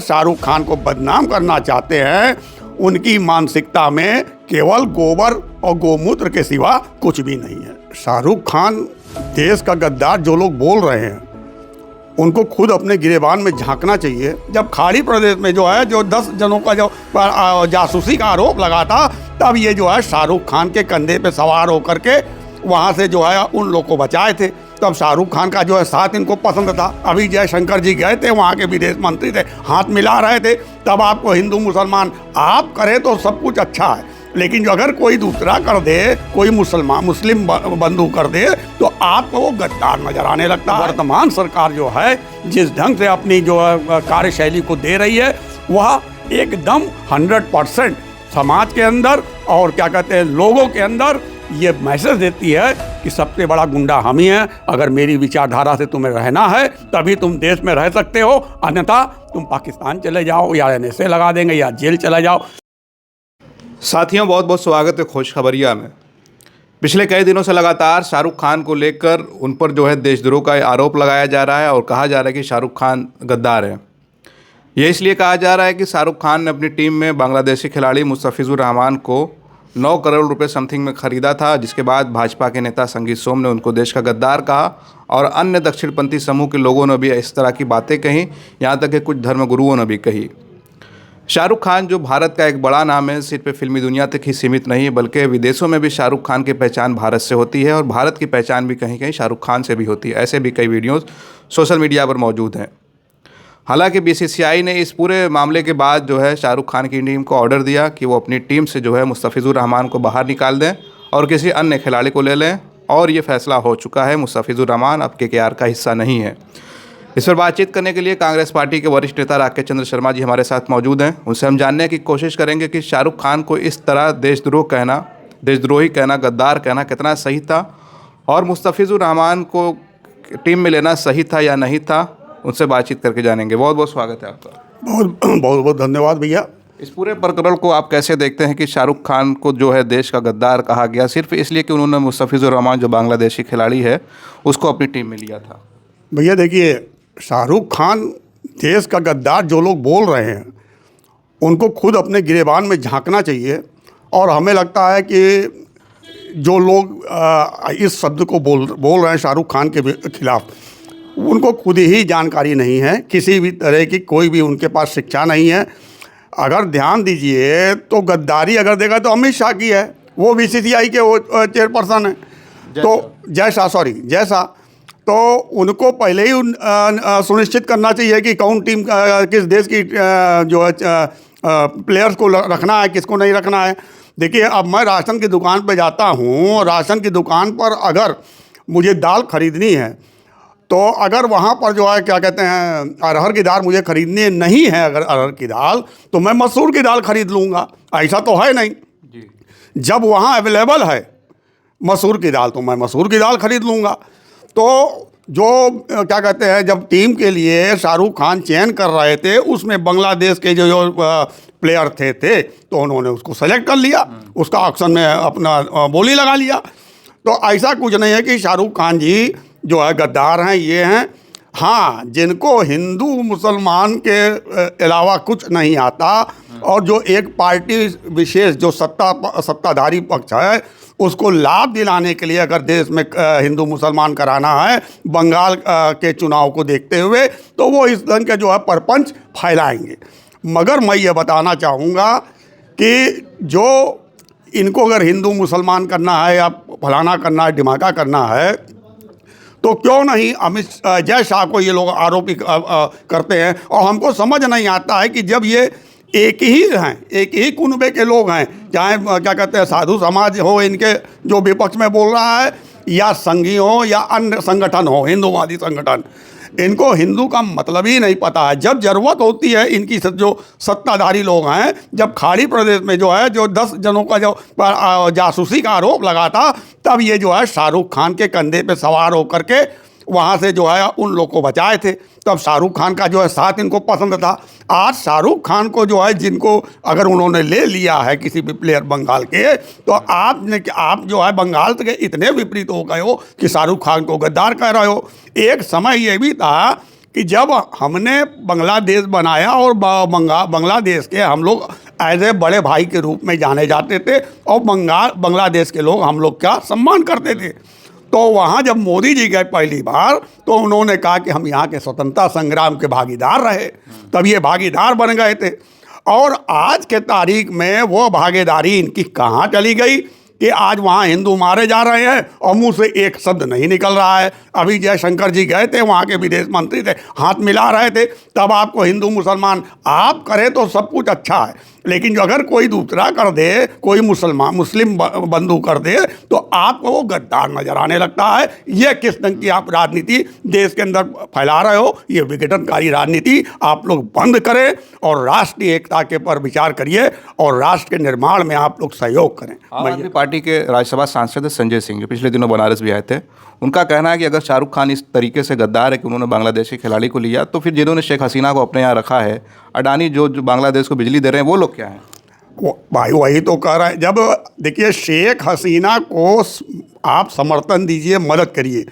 शाहरुख खान को बदनाम करना चाहते हैं, उनकी मानसिकता में केवल गोबर और गोमूत्र के सिवा कुछ भी नहीं है। शाहरुख खान देश का गद्दार जो लोग बोल रहे हैं, उनको खुद अपने गिरेबान में झांकना चाहिए। जब खाड़ी प्रदेश में जो है जो 10 जनों का जो जासूसी का आरोप लगा था, तब ये जो है शाहरुख खान के कंधे पे सवार होकर के वहाँ से जो है उन लोग को बचाए थे। तब शाहरुख खान का जो है साथ इनको पसंद था। अभी जयशंकर जी गए थे, वहाँ के विदेश मंत्री थे, हाथ मिला रहे थे। तब आपको हिंदू मुसलमान आप करें तो सब कुछ अच्छा है, लेकिन जो अगर कोई दूसरा कर दे, कोई मुस्लिम बंधु कर दे, तो आपको वो गद्दार नजर आने लगता है। वर्तमान सरकार जो है जिस ढंग से अपनी जो कार्यशैली को दे रही है, वह एकदम 100% समाज के अंदर और क्या कहते हैं लोगों के अंदर ये मैसेज देती है कि सबसे बड़ा गुंडा हम ही हैं। अगर मेरी विचारधारा से तुम्हें रहना है तभी तुम देश में रह सकते हो, अन्यथा तुम पाकिस्तान चले जाओ या NSA लगा देंगे या जेल चले जाओ। साथियों, बहुत बहुत स्वागत है खोज खबरिया में। पिछले कई दिनों से लगातार शाहरुख खान को लेकर उन पर जो है देशद्रोह का आरोप लगाया जा रहा है और कहा जा रहा है कि शाहरुख खान गद्दार है। ये इसलिए कहा जा रहा है कि शाहरुख खान ने अपनी टीम में बांग्लादेशी खिलाड़ी मुस्तफिजुर रहमान को 9 करोड़ रुपए समथिंग में ख़रीदा था, जिसके बाद भाजपा के नेता संगीत सोम ने उनको देश का गद्दार कहा और अन्य दक्षिणपंथी समूह के लोगों ने भी इस तरह की बातें कही, यहाँ तक कि कुछ धर्मगुरुओं ने भी कही। शाहरुख खान जो भारत का एक बड़ा नाम है, सिर्फ फिल्मी दुनिया तक ही सीमित नहीं बल्कि विदेशों में भी शाहरुख खान की पहचान भारत से होती है और भारत की पहचान भी कहीं कहीं शाहरुख खान से भी होती है। ऐसे भी कई वीडियोज़ सोशल मीडिया पर मौजूद हैं। हालांकि BCCI ने इस पूरे मामले के बाद जो है शाहरुख खान की टीम को ऑर्डर दिया कि वो अपनी टीम से जो है मुस्तफिजुर रहमान को बाहर निकाल दें और किसी अन्य खिलाड़ी को ले लें, और ये फैसला हो चुका है। मुस्तफिजुर रहमान अब KKR का हिस्सा नहीं है। इस पर बातचीत करने के लिए कांग्रेस पार्टी के वरिष्ठ नेता राकेश चंद्र शर्मा जी हमारे साथ मौजूद हैं। उनसे हम जानने की कोशिश करेंगे कि शाहरुख खान को इस तरह देशद्रोही कहना, गद्दार कहना कितना सही था और मुस्तफिजुर रहमान को टीम में लेना सही था या नहीं था। उनसे बातचीत करके जानेंगे। बहुत बहुत स्वागत है आपका। बहुत बहुत धन्यवाद भैया। इस पूरे प्रकरण को आप कैसे देखते हैं कि शाहरुख खान को जो है देश का गद्दार कहा गया सिर्फ इसलिए कि उन्होंने मुस्तफिजुर रहमान जो बांग्लादेशी खिलाड़ी है उसको अपनी टीम में लिया था? भैया देखिए, शाहरुख खान देश का गद्दार जो लोग बोल रहे हैं, उनको खुद अपने गिरेबान में झांकना चाहिए। और हमें लगता है कि जो लोग इस शब्द को बोल रहे हैं शाहरुख खान के खिलाफ, उनको खुद ही जानकारी नहीं है, किसी भी तरह की कोई भी उनके पास शिक्षा नहीं है। अगर ध्यान दीजिए तो गद्दारी अगर देखा तो अमित शाह की है, वो BCCI के वो चेयरपर्सन है, तो जैसा तो उनको पहले ही सुनिश्चित करना चाहिए कि कौन टीम किस देश की जो है प्लेयर्स को रखना है, किसको नहीं रखना है। देखिए, अब मैं राशन की दुकान पर जाता हूँ, राशन की दुकान पर अगर मुझे दाल खरीदनी है तो अगर वहाँ पर जो है क्या कहते हैं अरहर की दाल मुझे खरीदनी नहीं है, अगर अरहर की दाल, तो मैं मसूर की दाल खरीद लूँगा। ऐसा तो है नहीं जी। जब वहाँ अवेलेबल है मसूर की दाल तो मैं मसूर की दाल खरीद लूँगा। तो जो क्या कहते हैं जब टीम के लिए शाहरुख खान चयन कर रहे थे, उसमें बांग्लादेश के जो प्लेयर थे तो उन्होंने उसको सेलेक्ट कर लिया, उसका ऑक्शन में अपना बोली लगा लिया। तो ऐसा कुछ नहीं है कि शाहरुख खान जी जो है गद्दार हैं, ये हैं। हाँ, जिनको हिंदू मुसलमान के अलावा कुछ नहीं आता और जो एक पार्टी विशेष जो सत्ताधारी पक्ष है उसको लाभ दिलाने के लिए अगर देश में हिंदू मुसलमान कराना है बंगाल के चुनाव को देखते हुए, तो वो इस ढंग के जो है परपंच फैलाएंगे। मगर मैं ये बताना चाहूँगा कि जो इनको अगर हिंदू मुसलमान करना है या फलाना करना है, ढिमाका करना है, तो क्यों नहीं जय शाह को ये लोग आरोपित करते हैं। और हमको समझ नहीं आता है कि जब ये एक ही हैं, एक ही कुनबे के लोग हैं, चाहे क्या कहते हैं साधु समाज हो इनके जो विपक्ष में बोल रहा है, या संघी हो या अन्य संगठन हो, हिंदूवादी संगठन, इनको हिंदू का मतलब ही नहीं पता है। जब ज़रूरत होती है इनकी जो सत्ताधारी लोग हैं, जब खाड़ी प्रदेश में जो है जो 10 जनों का जो जासूसी का आरोप लगा था, तब ये जो है शाहरुख खान के कंधे पे सवार होकर के वहाँ से जो है उन लोग को बचाए थे। तब शाहरुख खान का जो है साथ इनको पसंद था। आज शाहरुख खान को जो है जिनको अगर उन्होंने ले लिया है किसी भी प्लेयर बंगाल के, तो आप जो है बंगाल के इतने विपरीत हो गए हो कि शाहरुख खान को गद्दार कह रहे हो। एक समय ये भी था कि जब हमने बांग्लादेश बनाया और बांग्लादेश के हम लोग एज ए बड़े भाई के रूप में जाने जाते थे और बांग्लादेश के लोग हम लोग का सम्मान करते थे। तो वहाँ जब मोदी जी गए पहली बार तो उन्होंने कहा कि हम यहाँ के स्वतंत्रता संग्राम के भागीदार रहे, तब ये भागीदार बन गए थे। और आज के तारीख में वो भागीदारी इनकी कहाँ चली गई कि आज वहाँ हिंदू मारे जा रहे हैं और मुंह से एक शब्द नहीं निकल रहा है। अभी जयशंकर जी गए थे, वहाँ के विदेश मंत्री थे, हाथ मिला रहे थे, तब आपको हिंदू मुसलमान आप करें तो सब कुछ अच्छा है, लेकिन जो अगर कोई दूसरा कर दे, कोई मुस्लिम बंधु कर दे तो आपको वो गद्दार नजर आने लगता है। ये किस ढंग की आप राजनीति देश के अंदर फैला रहे हो, ये विघटनकारी राजनीति आप लोग बंद करें और राष्ट्रीय एकता के पर विचार करिए और राष्ट्र के निर्माण में आप लोग सहयोग करें। आम आदमी पार्टी के राज्यसभा सांसद संजय सिंह जो पिछले दिनों बनारस भी आए थे, उनका कहना है कि अगर शाहरुख खान इस तरीके से गद्दार है कि उन्होंने बांग्लादेशी खिलाड़ी को लिया, तो फिर जिन्होंने शेख हसीना को अपने यहाँ रखा है, अडानी जो बांग्लादेश को बिजली दे रहे हैं, वो लोग क्या हैं? भाई वही तो कह रहे हैं। जब देखिए शेख हसीना को आप समर्थन दीजिए, मदद करिए,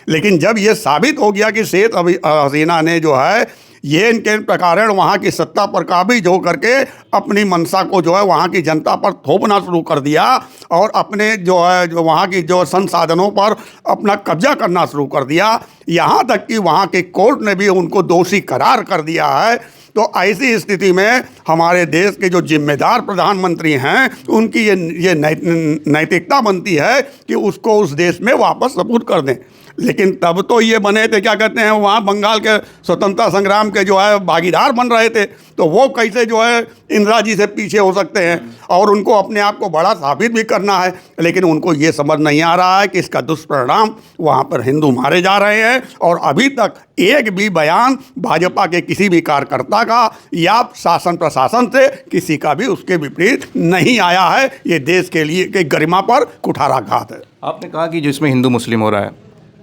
लेकिन जब ये साबित हो गया कि शेख हसीना ने जो है ये इनके प्रकार वहाँ की सत्ता पर काबिज हो करके अपनी मंशा को जो है वहाँ की जनता पर थोपना शुरू कर दिया और अपने जो है जो वहाँ की जो संसाधनों पर अपना कब्जा करना शुरू कर दिया, यहाँ तक कि वहाँ के कोर्ट ने भी उनको दोषी करार कर दिया है। तो ऐसी स्थिति में हमारे देश के जो जिम्मेदार प्रधानमंत्री हैं उनकी ये नैतिकता बनती है कि उसको उस देश में वापस सपुर्द कर दें। लेकिन तब तो ये बने थे, क्या कहते हैं, वहाँ बंगाल के स्वतंत्रता संग्राम के जो है भागीदार बन रहे थे, तो वो कैसे जो है इंदिरा जी से पीछे हो सकते हैं और उनको अपने आप को बड़ा साबित भी करना है। लेकिन उनको ये समझ नहीं आ रहा है कि इसका दुष्परिणाम वहाँ पर हिंदू मारे जा रहे हैं और अभी तक एक भी बयान भाजपा के किसी भी कार्यकर्ता का या शासन प्रशासन से किसी का भी उसके विपरीत नहीं आया है। ये देश के लिए के गरिमा पर कुठाराघात है। आपने कहा कि जिसमें हिंदू मुस्लिम हो रहा है,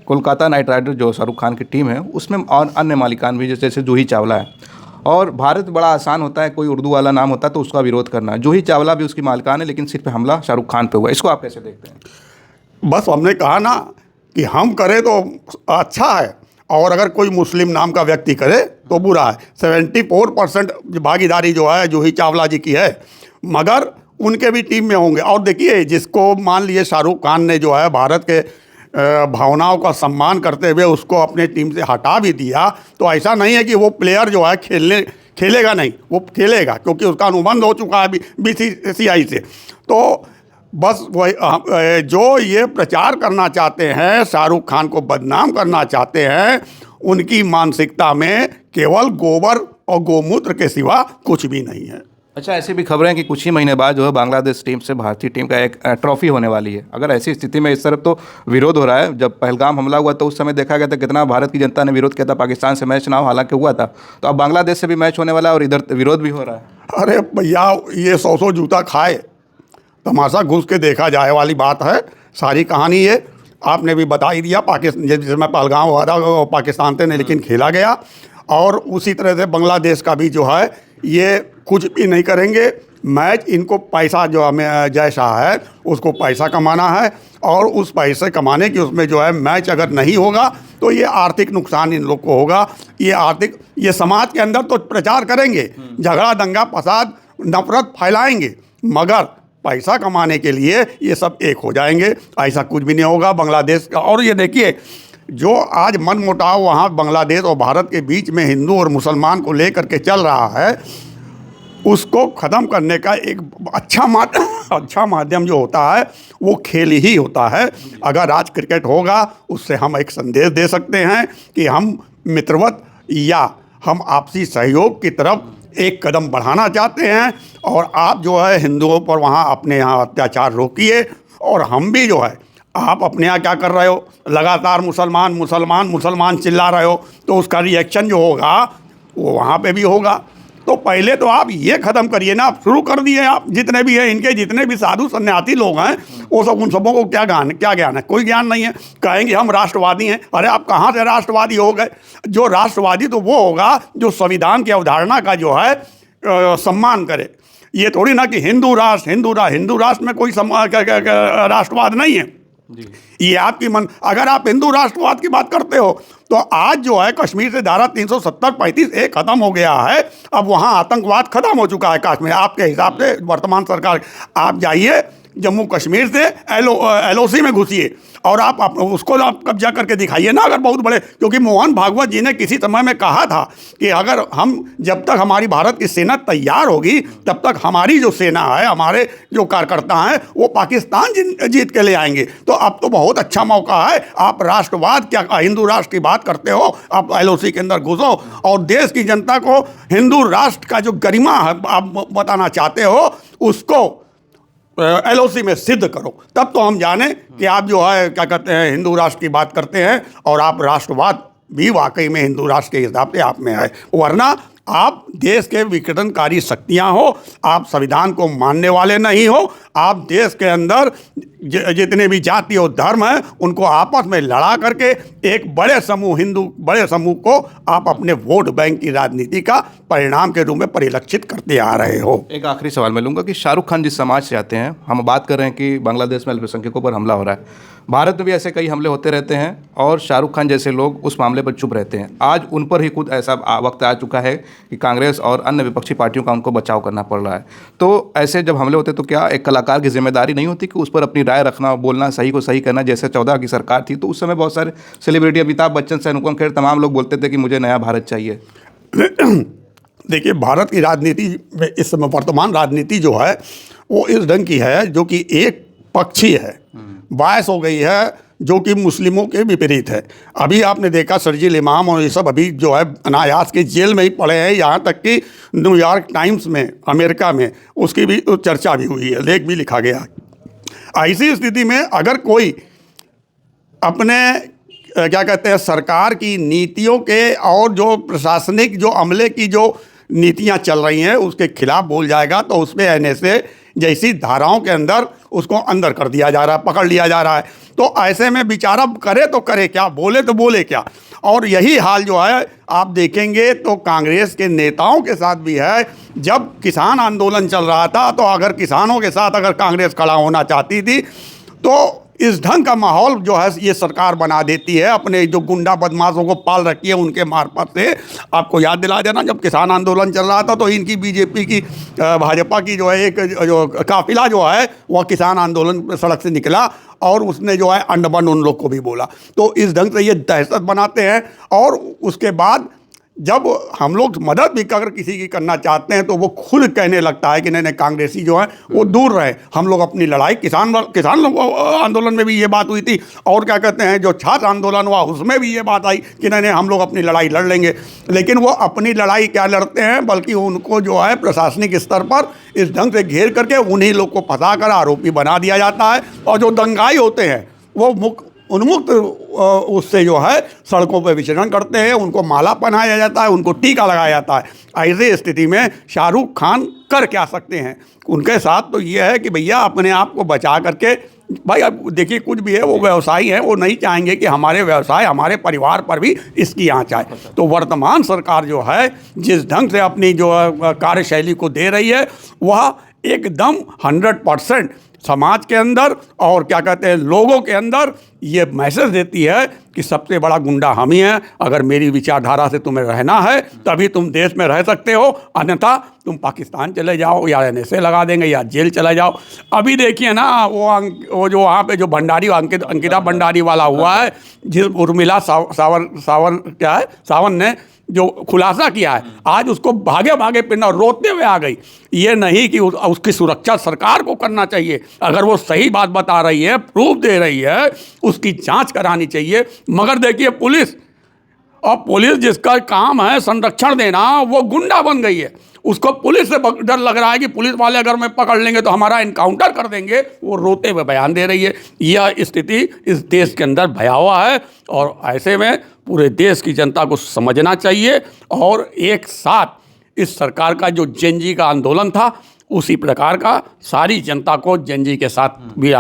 कोलकाता नाइट राइडर जो शाहरुख खान की टीम है उसमें और अन्य मालिकान भी जैसे जूही चावला है, और भारत बड़ा आसान होता है, कोई उर्दू वाला नाम होता है तो उसका विरोध करना। जूही चावला भी उसकी मालिकान है, लेकिन सिर्फ हमला शाहरुख खान पे हुआ, इसको आप कैसे देखते हैं? बस हमने कहा ना कि हम करें तो अच्छा है और अगर कोई मुस्लिम नाम का व्यक्ति करे तो बुरा है। 74% भागीदारी जो है जूही चावला जी की है, मगर उनके भी टीम में होंगे। और देखिए, जिसको मान लिए शाहरुख खान ने जो है भारत के भावनाओं का सम्मान करते हुए उसको अपने टीम से हटा भी दिया, तो ऐसा नहीं है कि वो प्लेयर जो है खेलेगा नहीं, वो खेलेगा क्योंकि उसका अनुबंध हो चुका है BCCI से। तो बस वही जो ये प्रचार करना चाहते हैं, शाहरुख खान को बदनाम करना चाहते हैं, उनकी मानसिकता में केवल गोबर और गोमूत्र के सिवा कुछ भी नहीं है। अच्छा, ऐसी भी खबरें हैं कि कुछ ही महीने बाद जो है बांग्लादेश टीम से भारतीय टीम का एक ट्रॉफी होने वाली है। अगर ऐसी स्थिति में इस तरफ तो विरोध हो रहा है, जब पहलगाम हमला हुआ तो उस समय देखा गया था कितना भारत की जनता ने विरोध किया था, पाकिस्तान से मैच ना हो, हालांकि हुआ था, तो अब बांग्लादेश से भी मैच होने वाला है और इधर विरोध भी हो रहा है। अरे भैया, ये 100 जूता खाए, तमाशा घुस के देखा जाए वाली बात है। सारी कहानी ये आपने भी बता ही दिया। पाकिस्तान जिसमें पहलगाम हुआ था पाकिस्तान से नहीं, लेकिन खेला गया। और उसी तरह से बांग्लादेश का भी जो है ये कुछ भी नहीं करेंगे। मैच इनको पैसा जो हमें जैसा है उसको पैसा कमाना है और उस पैसे कमाने की उसमें जो है मैच अगर नहीं होगा तो ये आर्थिक नुकसान इन लोग को होगा। ये समाज के अंदर तो प्रचार करेंगे, झगड़ा दंगा फसाद नफरत फैलाएंगे, मगर पैसा कमाने के लिए ये सब एक हो जाएंगे। ऐसा कुछ भी नहीं होगा बांग्लादेश का। और ये देखिए, जो आज मनमुटाव वहाँ बांग्लादेश और भारत के बीच में हिंदू और मुसलमान को लेकर के चल रहा है, उसको ख़त्म करने का एक अच्छा माध्यम जो होता है वो खेल ही होता है। अगर आज क्रिकेट होगा, उससे हम एक संदेश दे सकते हैं कि हम मित्रवत या हम आपसी सहयोग की तरफ एक कदम बढ़ाना चाहते हैं और आप जो है हिंदुओं पर वहाँ अपने यहाँ अत्याचार रोकिए। और हम भी जो है, आप अपने यहाँ क्या कर रहे हो, लगातार मुसलमान मुसलमान मुसलमान चिल्ला रहे हो, तो उसका रिएक्शन जो होगा वो वहाँ पे भी होगा। तो पहले तो आप ये ख़त्म करिए ना, आप शुरू कर दिए। आप जितने भी हैं, इनके जितने भी साधु सन्यासी लोग हैं, वो सब उन सबों को क्या ज्ञान है? कोई ज्ञान नहीं है। कहेंगे हम राष्ट्रवादी हैं। अरे आप कहाँ से राष्ट्रवादी हो गए? जो राष्ट्रवादी तो वो होगा जो संविधान की अवधारणा का जो है सम्मान करे। ये थोड़ी ना कि हिंदू राष्ट्र में कोई राष्ट्रवाद नहीं है। ये आपकी मन, अगर आप हिंदू राष्ट्रवाद की बात करते हो तो आज जो है कश्मीर से धारा 370-35 खत्म हो गया है। अब वहाँ आतंकवाद खत्म हो चुका है कश्मीर क्योंकि हिसाब से वर्तमान सरकार। आप जाइए जम्मू कश्मीर से LOC में घुसिए और आप उसको आप कब्जा करके दिखाइए ना, अगर बहुत बड़े, क्योंकि मोहन भागवत जी ने किसी समय में कहा था कि अगर हम, जब तक हमारी भारत की सेना तैयार होगी तब तक हमारी जो सेना है, हमारे जो कार्यकर्ता हैं वो पाकिस्तान जीत के ले आएंगे। तो अब तो बहुत अच्छा मौका है, आप राष्ट्रवाद क्या, हिंदू राष्ट्र की बात करते हो, आप LOC के अंदर घुसो और देश की जनता को हिंदू राष्ट्र का जो गरिमा है आप बताना चाहते हो उसको LOC में सिद्ध करो, तब तो हम जाने कि आप जो है क्या कहते हैं हिंदू राष्ट्र की बात करते हैं और आप राष्ट्रवाद भी वाकई में हिंदू राष्ट्र के हिसाब से आप में है। वरना आप देश के विघटनकारी शक्तियां हो, आप संविधान को मानने वाले नहीं हो, आप देश के अंदर जितने भी जाति और धर्म हैं उनको आपस में लड़ा करके एक बड़े समूह को आप अपने वोट बैंक की राजनीति का परिणाम के रूप में परिलक्षित करते आ रहे हो। एक आखिरी सवाल मैं लूँगा कि शाहरुख खान जिस समाज से आते हैं, हम बात कर रहे हैं कि बांग्लादेश में अल्पसंख्यकों पर हमला हो रहा है, भारत में भी ऐसे कई हमले होते रहते हैं और शाहरुख खान जैसे लोग उस मामले पर चुप रहते हैं। आज उन पर ही खुद ऐसा वक्त आ चुका है कि कांग्रेस और अन्य विपक्षी पार्टियों का उनको बचाव करना पड़ रहा है। तो ऐसे जब हमले होते तो क्या एक कलाकार की जिम्मेदारी नहीं होती कि उस पर अपनी राय रखना, बोलना, सही को सही करना? जैसे 14 की सरकार थी तो उस समय बहुत सारे सेलिब्रिटी, अमिताभ बच्चन से अनुपम खेर, तमाम लोग बोलते थे कि मुझे नया भारत चाहिए। देखिए, भारत की राजनीति में इस समय वर्तमान राजनीति जो है वो इस ढंग की है जो कि एक पक्षी है, बायस हो गई है, जो कि मुस्लिमों के विपरीत है। अभी आपने देखा शर्जील इमाम और ये सब अभी जो है अनायास के जेल में ही पड़े हैं, यहाँ तक कि न्यूयॉर्क टाइम्स में अमेरिका में उसकी भी चर्चा भी हुई है, लेख भी लिखा गया। ऐसी स्थिति में अगर कोई अपने क्या कहते हैं सरकार की नीतियों के और जो प्रशासनिक जो अमले की जो नीतियां चल रही हैं उसके खिलाफ बोल जाएगा तो उसमें NSA जैसी धाराओं के अंदर उसको अंदर कर दिया जा रहा है, पकड़ लिया जा रहा है। तो ऐसे में बेचारा करे तो करे क्या, बोले तो बोले क्या। और यही हाल जो है आप देखेंगे तो कांग्रेस के नेताओं के साथ भी है। जब किसान आंदोलन चल रहा था तो अगर किसानों के साथ अगर कांग्रेस खड़ा होना चाहती थी तो इस ढंग का माहौल जो है ये सरकार बना देती है, अपने जो गुंडा बदमाशों को पाल रखी है उनके मार्फत से। आपको याद दिला देना, जब किसान आंदोलन चल रहा था तो इनकी बीजेपी की भाजपा की जो है एक जो काफिला जो है वह किसान आंदोलन सड़क से निकला और उसने जो है अंडमान उन लोग को भी बोला। तो इस ढंग से ये दहशत बनाते हैं। और उसके बाद जब हम लोग मदद भी अगर किसी की करना चाहते हैं तो वो खुद कहने लगता है कि नहीं कांग्रेसी जो है वो दूर रहे, हम लोग अपनी लड़ाई किसान आंदोलन में भी ये बात हुई थी। और क्या कहते हैं जो छात्र आंदोलन हुआ उसमें भी ये बात आई कि नहीं हम लोग अपनी लड़ाई लड़ लेंगे। लेकिन वो अपनी लड़ाई क्या लड़ते हैं, बल्कि उनको जो है प्रशासनिक स्तर पर इस ढंग से घेर करके उन्हीं लोग को फंसा कर आरोपी बना दिया जाता है। और जो दंगाई होते हैं वो उन्मुक्त उससे जो है सड़कों पर विचरण करते हैं, उनको माला पहनाया जाता है, उनको टीका लगाया जाता है। ऐसी स्थिति में शाहरुख खान कर क्या सकते हैं? उनके साथ तो ये है कि भैया अपने आप को बचा करके, भाई अब देखिए कुछ भी है वो व्यवसायी हैं, वो नहीं चाहेंगे कि हमारे व्यवसाय हमारे परिवार पर भी इसकी आँच आए। तो वर्तमान सरकार जो है जिस ढंग से अपनी जो कार्यशैली को दे रही है वह एकदम 100% समाज के अंदर और क्या कहते हैं लोगों के अंदर ये मैसेज देती है कि सबसे बड़ा गुंडा हम ही हैं। अगर मेरी विचारधारा से तुम्हें रहना है तभी तुम देश में रह सकते हो, अन्यथा तुम पाकिस्तान चले जाओ या NSA लगा देंगे या जेल चले जाओ। अभी देखिए ना वो जो वहाँ पे जो भंडारी अंकिता भंडारी वाला हुआ है, जिस उर्मिला सावन ने जो खुलासा किया है, आज उसको भागे भागे पिंड रोते हुए आ गई। ये नहीं कि उसकी सुरक्षा सरकार को करना चाहिए, अगर वो सही बात बता रही है, प्रूफ दे रही है, उसकी जांच करानी चाहिए। मगर देखिए पुलिस जिसका काम है संरक्षण देना वो गुंडा बन गई है। उसको पुलिस से डर लग रहा है कि पुलिस वाले अगर मैं पकड़ लेंगे तो हमारा इनकाउंटर कर देंगे, वो रोते हुए बयान दे रही है। यह स्थिति इस देश के अंदर भयावह है और ऐसे में पूरे देश की जनता को समझना चाहिए और एक साथ इस सरकार का जो जेनजी का आंदोलन था उसी प्रकार का सारी जनता को जेनजी के साथ भी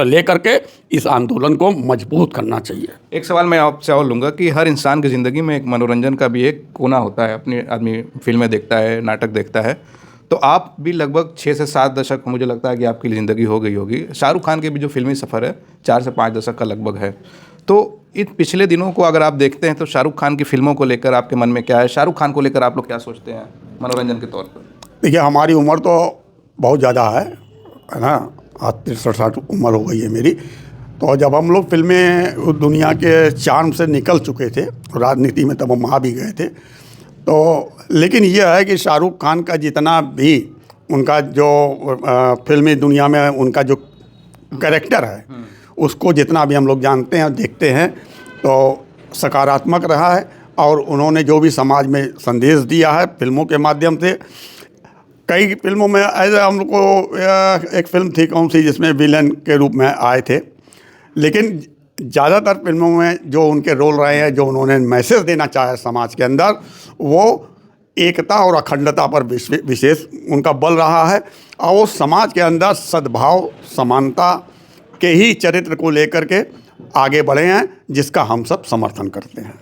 लेकर के इस आंदोलन को मजबूत करना चाहिए। एक सवाल मैं आपसे और लूँगा कि हर इंसान की ज़िंदगी में एक मनोरंजन का भी एक कोना होता है। अपनी आदमी फिल्में देखता है, नाटक देखता है, तो आप भी लगभग 6 से 7 दशक मुझे लगता है कि आपकी ज़िंदगी हो गई होगी। शाहरुख खान के भी जो फिल्मी सफ़र है 4 से 5 दशक का लगभग है। तो इन पिछले दिनों को अगर आप देखते हैं तो शाहरुख खान की फ़िल्मों को लेकर आपके मन में क्या है? शाहरुख खान को लेकर आप लोग क्या सोचते हैं मनोरंजन के तौर पर? देखिए, हमारी उम्र तो बहुत ज़्यादा है ना। आज 63-60 उम्र हो गई है मेरी। तो जब हम लोग फिल्में उस दुनिया के चार्म से निकल चुके थे, राजनीति में तब हम आ भी गए थे, तो लेकिन यह है कि शाहरुख खान का जितना भी उनका जो फिल्मी दुनिया में उनका जो कैरेक्टर है, उसको जितना भी हम लोग जानते हैं और देखते हैं, तो सकारात्मक रहा है। और उन्होंने जो भी समाज में संदेश दिया है फिल्मों के माध्यम से, कई फिल्मों में ऐसे हम लोग को एक फिल्म थी कौन सी जिसमें विलन के रूप में आए थे, लेकिन ज़्यादातर फिल्मों में जो उनके रोल रहे हैं, जो उन्होंने मैसेज देना चाहा समाज के अंदर, वो एकता और अखंडता पर विशेष उनका बल रहा है। और वो समाज के अंदर सद्भाव समानता के ही चरित्र को लेकर के आगे बढ़े हैं, जिसका हम सब समर्थन करते हैं।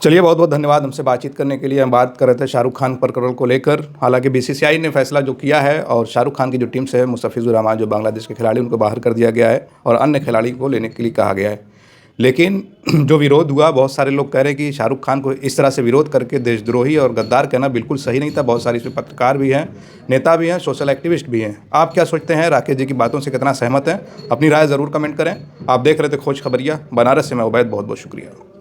चलिए, बहुत बहुत धन्यवाद हमसे बातचीत करने के लिए। हम बात कर रहे थे शाहरुख खान प्रकरण को लेकर। हालांकि बीसीसीआई ने फैसला जो किया है और शाहरुख खान की जो टीम से है, मुस्तफिजुर रहमान जो बांग्लादेश के खिलाड़ी, उनको बाहर कर दिया गया है और अन्य खिलाड़ी को लेने के लिए कहा गया है। लेकिन जो विरोध हुआ, बहुत सारे लोग कह रहे हैं कि शाहरुख खान को इस तरह से विरोध करके देशद्रोही और गद्दार कहना बिल्कुल सही नहीं था। बहुत सारे इसमें पत्रकार भी हैं, नेता भी हैं, सोशल एक्टिविस्ट भी हैं। आप क्या सोचते हैं? राकेश जी की बातों से कितना सहमत हैं? अपनी राय ज़रूर कमेंट करें। आप देख रहे थे खोज खबरिया बनारस से। मैं उबैद, बहुत बहुत शुक्रिया।